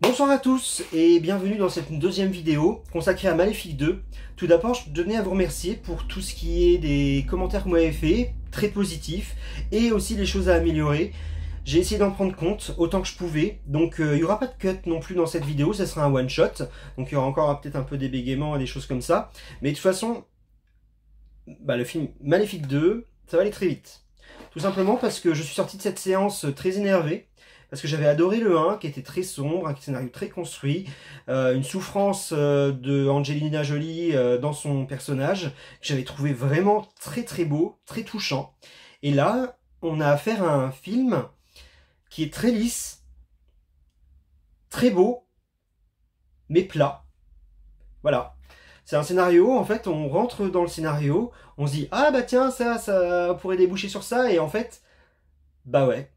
Bonsoir à tous et bienvenue dans cette deuxième vidéo consacrée à Maléfique 2. Tout d'abord, je tenais à vous remercier pour tout ce qui est des commentaires que vous m'avez fait, très positifs, et aussi les choses à améliorer. J'ai essayé d'en prendre compte autant que je pouvais, donc il n'y aura pas de cut non plus dans cette vidéo, ça sera un one shot, donc il y aura encore peut-être un peu des bégaiements et des choses comme ça. Mais de toute façon, le film Maléfique 2, ça va aller très vite. Tout simplement parce que je suis sorti de cette séance très énervé, parce que j'avais adoré le 1, qui était très sombre, un scénario très construit, une souffrance de Angelina Jolie dans son personnage, que j'avais trouvé vraiment très très beau, très touchant. Et là, on a affaire à un film qui est très lisse, très beau, mais plat. Voilà. C'est un scénario, en fait, on rentre dans le scénario, on se dit « Ah bah tiens, ça pourrait déboucher sur ça », et en fait, bah ouais,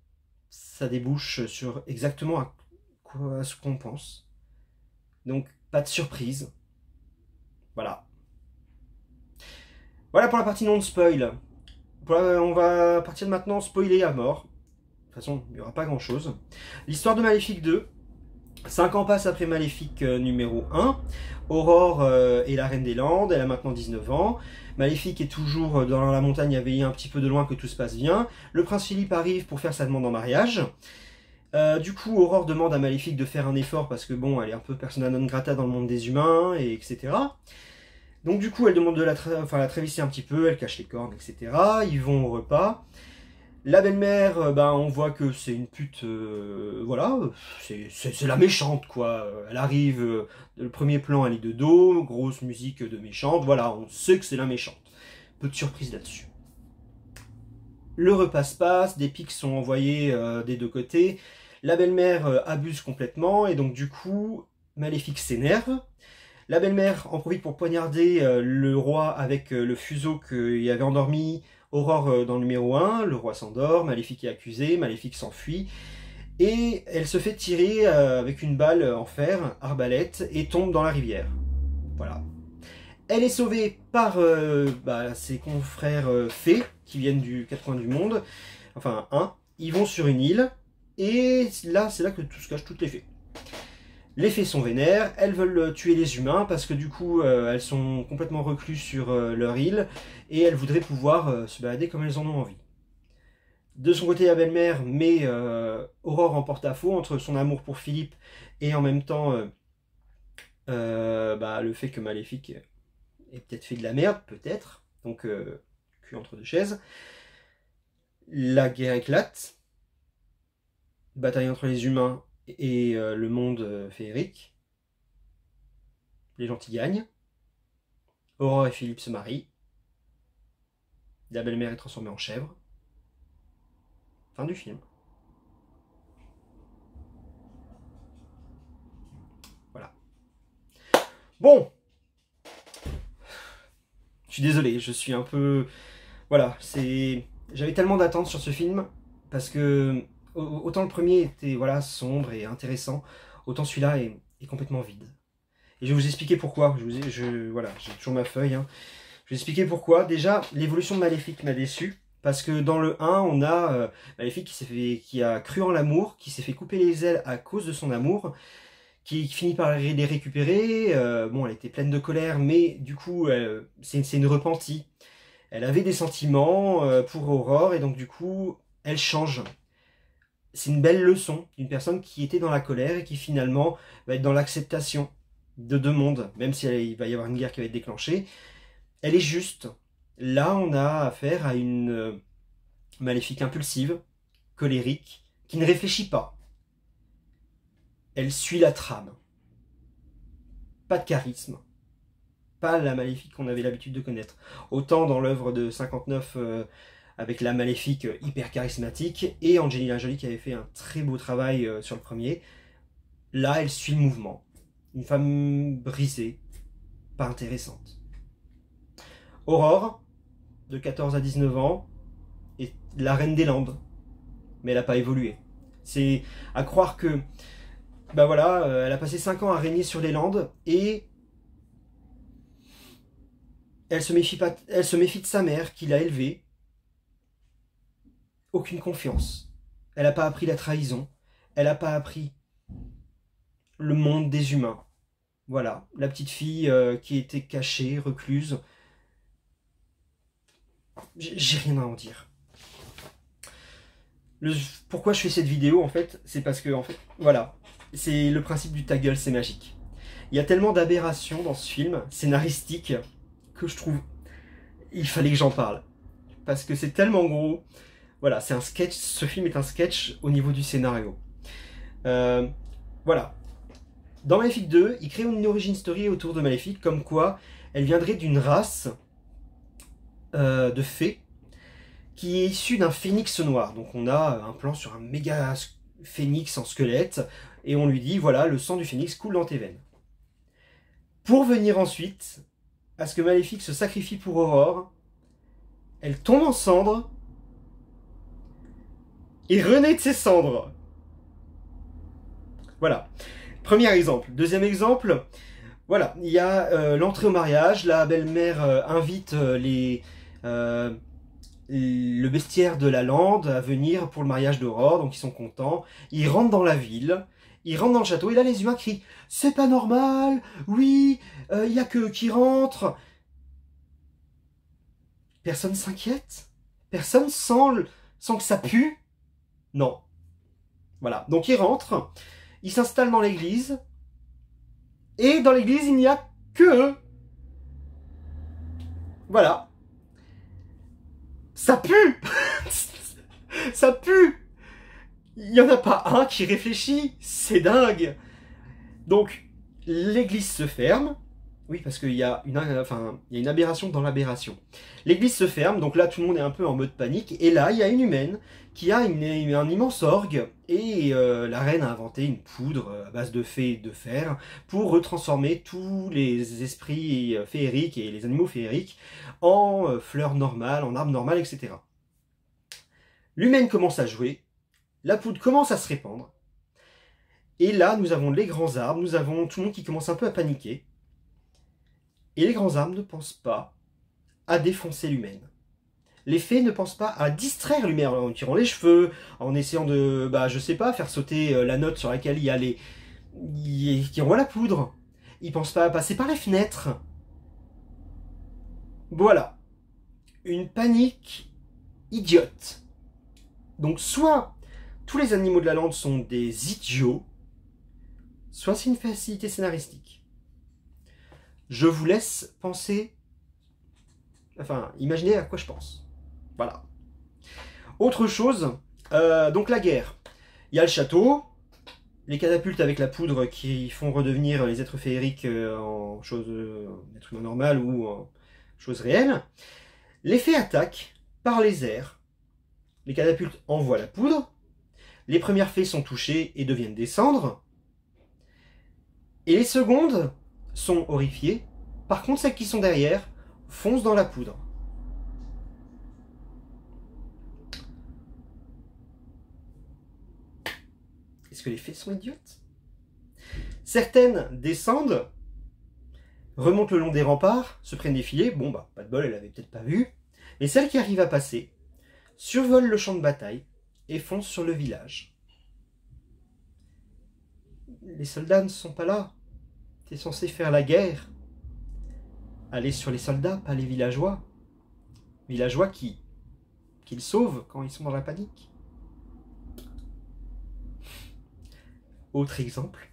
ça débouche sur exactement à ce qu'on pense. Donc, pas de surprise. Voilà. Voilà pour la partie non spoil. On va partir de maintenant spoiler à mort. De toute façon, il n'y aura pas grand chose. L'histoire de Maléfique 2. 5 ans passent après Maléfique numéro 1. Aurore est la reine des Landes, elle a maintenant 19 ans. Maléfique est toujours dans la montagne à veiller un petit peu de loin que tout se passe bien. Le prince Philippe arrive pour faire sa demande en mariage. Du coup, Aurore demande à Maléfique de faire un effort parce que bon, elle est un peu persona non grata dans le monde des humains, et etc. Donc du coup, elle demande de la trévisser un petit peu, elle cache les cornes, etc. Ils vont au repas. La belle-mère, on voit que c'est une pute, voilà, c'est la méchante, quoi. Elle arrive, le premier plan, elle est de dos, grosse musique de méchante, voilà, on sait que c'est la méchante. Peu de surprise là-dessus. Le repas se passe, des pics sont envoyés des deux côtés. La belle-mère abuse complètement, et donc du coup, Maléfique s'énerve. La belle-mère en profite pour poignarder le roi avec le fuseau qu'il avait endormi Aurore dans le numéro 1. Le roi s'endort, Maléfique est accusé, Maléfique s'enfuit. Et elle se fait tirer avec une balle en fer, arbalète, et tombe dans la rivière. Voilà. Elle est sauvée par ses confrères fées, qui viennent du quatre coins du monde. Enfin, un. Ils vont sur une île, et là, c'est là que tout se cache, toutes les fées. Les fées sont vénères, elles veulent tuer les humains parce que du coup elles sont complètement recluses sur leur île et elles voudraient pouvoir se balader comme elles en ont envie. De son côté, la belle-mère met Aurore en porte-à-faux entre son amour pour Philippe et en même temps le fait que Maléfique ait peut-être fait de la merde, peut-être, donc cul entre deux chaises. La guerre éclate, bataille entre les humains et le monde féerique. Les gentils gagnent. Aurore et Philippe se marient. La belle-mère est transformée en chèvre. Fin du film. Voilà. Bon. Je suis désolé, je suis un peu... Voilà, c'est... J'avais tellement d'attentes sur ce film, parce que autant le premier était voilà, sombre et intéressant, autant celui-là est complètement vide. Et je vais vous expliquer pourquoi. Voilà, j'ai toujours ma feuille. Hein. Je vais expliquer pourquoi. Déjà, l'évolution de Maléfique m'a déçu. Parce que dans le 1, on a Maléfique qui a cru en l'amour, qui s'est fait couper les ailes à cause de son amour, qui finit par les récupérer. Bon, elle était pleine de colère, mais du coup, c'est une repentie. Elle avait des sentiments pour Aurore, et donc du coup, elle change. C'est une belle leçon d'une personne qui était dans la colère et qui finalement va être dans l'acceptation de deux mondes, même s'il va y avoir une guerre qui va être déclenchée. Elle est juste. Là, on a affaire à une Maléfique impulsive, colérique, qui ne réfléchit pas. Elle suit la trame. Pas de charisme. Pas la Maléfique qu'on avait l'habitude de connaître. Autant dans l'œuvre de 59 avec la Maléfique hyper charismatique et Angelina Jolie qui avait fait un très beau travail sur le premier. Là, elle suit le mouvement. Une femme brisée, pas intéressante. Aurore, de 14 à 19 ans, est la reine des Landes, mais elle n'a pas évolué. C'est à croire que, elle a passé 5 ans à régner sur les Landes et elle se méfie de sa mère qui l'a élevée. Aucune confiance. Elle n'a pas appris la trahison. Elle n'a pas appris le monde des humains. Voilà, la petite fille qui était cachée, recluse. J'ai rien à en dire. Pourquoi je fais cette vidéo, en fait, c'est parce que, en fait, voilà, c'est le principe du ta gueule, c'est magique. Il y a tellement d'aberrations dans ce film, scénaristique, que je trouve, il fallait que j'en parle. Parce que c'est tellement gros. Voilà, c'est un sketch, ce film est un sketch au niveau du scénario. Voilà. Dans Maléfique 2, il crée une origin story autour de Maléfique, comme quoi elle viendrait d'une race de fées qui est issue d'un phénix noir. Donc on a un plan sur un méga phénix en squelette, et on lui dit, voilà, le sang du phénix coule dans tes veines. Pour venir ensuite à ce que Maléfique se sacrifie pour Aurore, elle tombe en cendres, et renaît de ses cendres. Voilà. Premier exemple. Deuxième exemple, voilà, il y a l'entrée au mariage, la belle-mère invite le bestiaire de la lande à venir pour le mariage d'Aurore, donc ils sont contents. Ils rentrent dans la ville, ils rentrent dans le château, et là les humains crient « C'est pas normal, oui, il y a que eux qui rentrent ». Personne s'inquiète? Personne sent que ça pue? Non. Voilà, donc ils rentrent, ils s'installent dans l'église, et dans l'église, il n'y a que eux. Voilà. Ça pue. Ça pue. Il n'y en a pas un qui réfléchit. C'est dingue. Donc, l'église se ferme. Oui, parce qu'il y a une aberration dans l'aberration. L'église se ferme, donc là, tout le monde est un peu en mode panique. Et là, il y a une humaine qui a un immense orgue. Et la reine a inventé une poudre à base de fée et de fer pour retransformer tous les esprits féeriques et les animaux féeriques en fleurs normales, en arbres normales, etc. L'humaine commence à jouer. La poudre commence à se répandre. Et là, nous avons les grands arbres. Nous avons tout le monde qui commence un peu à paniquer. Et les grands arbres ne pensent pas à défoncer l'humaine. Les fées ne pensent pas à distraire l'humaine en tirant les cheveux, en essayant de, je sais pas, faire sauter la note sur laquelle il y a qui envoie la poudre. Ils pensent pas à passer par les fenêtres. Voilà. Une panique idiote. Donc soit tous les animaux de la lande sont des idiots, soit c'est une facilité scénaristique. Je vous laisse penser, imaginez à quoi je pense. Voilà. Autre chose, donc la guerre. Il y a le château, les catapultes avec la poudre qui font redevenir les êtres féeriques en êtres humains normales ou en choses réelles. Les fées attaquent par les airs. Les catapultes envoient la poudre. Les premières fées sont touchées et deviennent des cendres. Et les secondes sont horrifiées. Par contre, celles qui sont derrière foncent dans la poudre. Est-ce que les fées sont idiotes? Certaines descendent, remontent le long des remparts, se prennent des filets. Bon, pas de bol, elle avait peut-être pas vu. Mais celles qui arrivent à passer survolent le champ de bataille et foncent sur le village. Les soldats ne sont pas là. T'es censé faire la guerre. Aller sur les soldats, pas les villageois. Villageois qu'ils sauvent quand ils sont dans la panique. Autre exemple.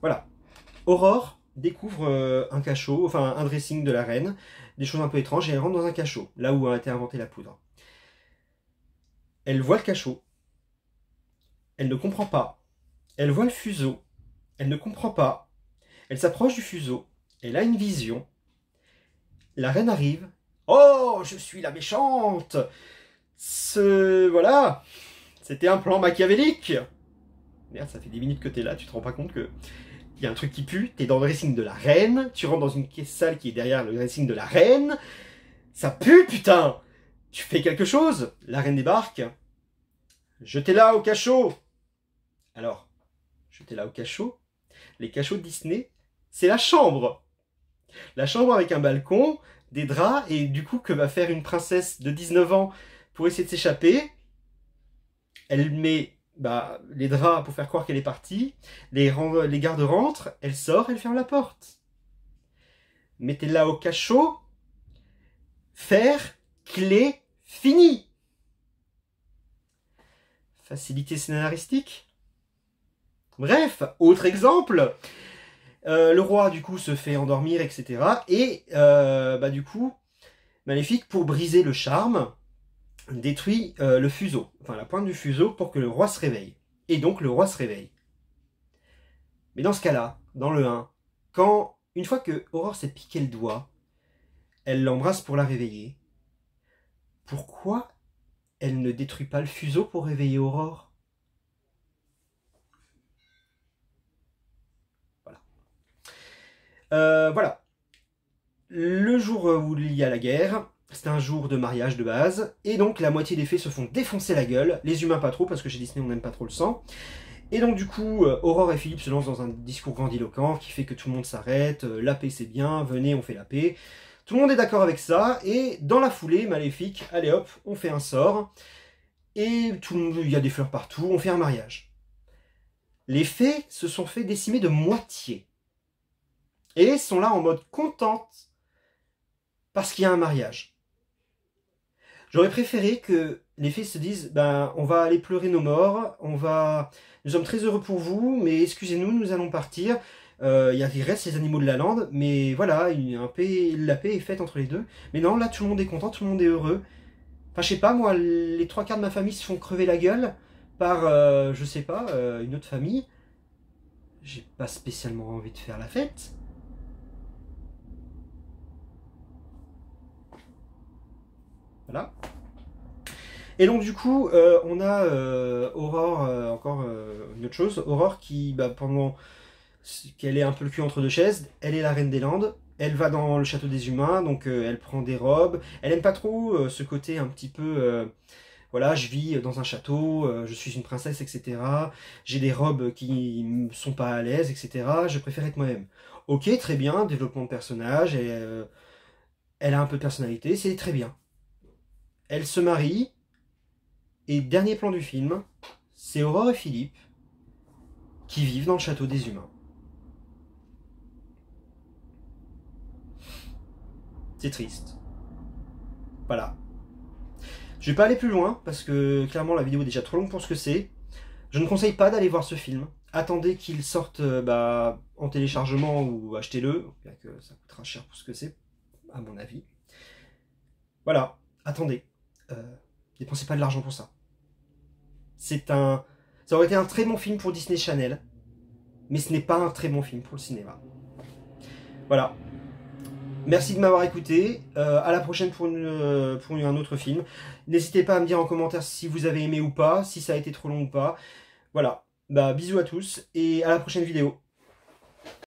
Voilà. Aurore découvre un cachot, un dressing de la reine, des choses un peu étranges, et elle rentre dans un cachot, là où a été inventée la poudre. Elle voit le cachot. Elle ne comprend pas. Elle voit le fuseau. Elle ne comprend pas. Elle s'approche du fuseau. Elle a une vision. La reine arrive. Oh, je suis la méchante! Voilà. C'était un plan machiavélique. Merde, ça fait 10 minutes que t'es là, tu te rends pas compte que il y a un truc qui pue, t'es dans le dressing de la reine, tu rentres dans une salle qui est derrière le dressing de la reine. Ça pue, putain! Tu fais quelque chose. La reine débarque. Jetez-la au cachot. Alors, jetez-la au cachot. Les cachots de Disney, c'est la chambre. La chambre avec un balcon, des draps, et du coup, que va faire une princesse de 19 ans pour essayer de s'échapper? Elle met les draps pour faire croire qu'elle est partie. Les gardes rentrent, elle sort, elle ferme la porte. Mettez-la au cachot. Fer, clé, fini. Facilité scénaristique. Bref, autre exemple. Le roi, du coup, se fait endormir, etc. Et, du coup, Maléfique, pour briser le charme, détruit le fuseau, enfin la pointe du fuseau, pour que le roi se réveille. Et donc, le roi se réveille. Mais dans ce cas-là, dans le 1, une fois que Aurore s'est piqué le doigt, elle l'embrasse pour la réveiller. Pourquoi elle ne détruit pas le fuseau pour réveiller Aurore? Voilà. Le jour où il y a la guerre, c'est un jour de mariage de base, et donc la moitié des fées se font défoncer la gueule, les humains pas trop, parce que chez Disney on n'aime pas trop le sang. Et donc du coup, Aurore et Philippe se lancent dans un discours grandiloquent qui fait que tout le monde s'arrête, la paix c'est bien, venez on fait la paix. Tout le monde est d'accord avec ça, et dans la foulée, Maléfique, allez hop, on fait un sort, et il y a des fleurs partout, on fait un mariage. Les fées se sont fait décimer de moitié, et sont là en mode contente, parce qu'il y a un mariage. J'aurais préféré que les fées se disent, on va aller pleurer nos morts, nous sommes très heureux pour vous, mais excusez-nous, nous allons partir. Il reste les animaux de la lande, mais voilà, la paix est faite entre les deux. Mais non, là, tout le monde est content, tout le monde est heureux. Enfin, je sais pas, moi, les 3/4 de ma famille se font crever la gueule par, je sais pas, une autre famille. J'ai pas spécialement envie de faire la fête. Voilà. Et donc du coup, on a Aurore, encore une autre chose, Aurore qui, pendant qu'elle est un peu le cul entre deux chaises, elle est la reine des Landes, elle va dans le château des humains, donc elle prend des robes, elle aime pas trop ce côté un petit peu, voilà, je vis dans un château, je suis une princesse, etc. J'ai des robes qui me sont pas à l'aise, etc. Je préfère être moi-même. Ok, très bien, développement de personnage, elle a un peu de personnalité, c'est très bien. Elle se marie, et dernier plan du film, c'est Aurore et Philippe qui vivent dans le château des humains. C'est triste. Voilà. Je vais pas aller plus loin, parce que clairement la vidéo est déjà trop longue pour ce que c'est. Je ne conseille pas d'aller voir ce film. Attendez qu'il sorte en téléchargement ou achetez-le, bien que ça coûtera cher pour ce que c'est, à mon avis. Voilà, attendez. Dépensez pas de l'argent pour ça. Ça aurait été un très bon film pour Disney Channel, mais ce n'est pas un très bon film pour le cinéma. Voilà. Merci de m'avoir écouté. À la prochaine pour un autre film. N'hésitez pas à me dire en commentaire si vous avez aimé ou pas, si ça a été trop long ou pas. Voilà. Bisous à tous et à la prochaine vidéo.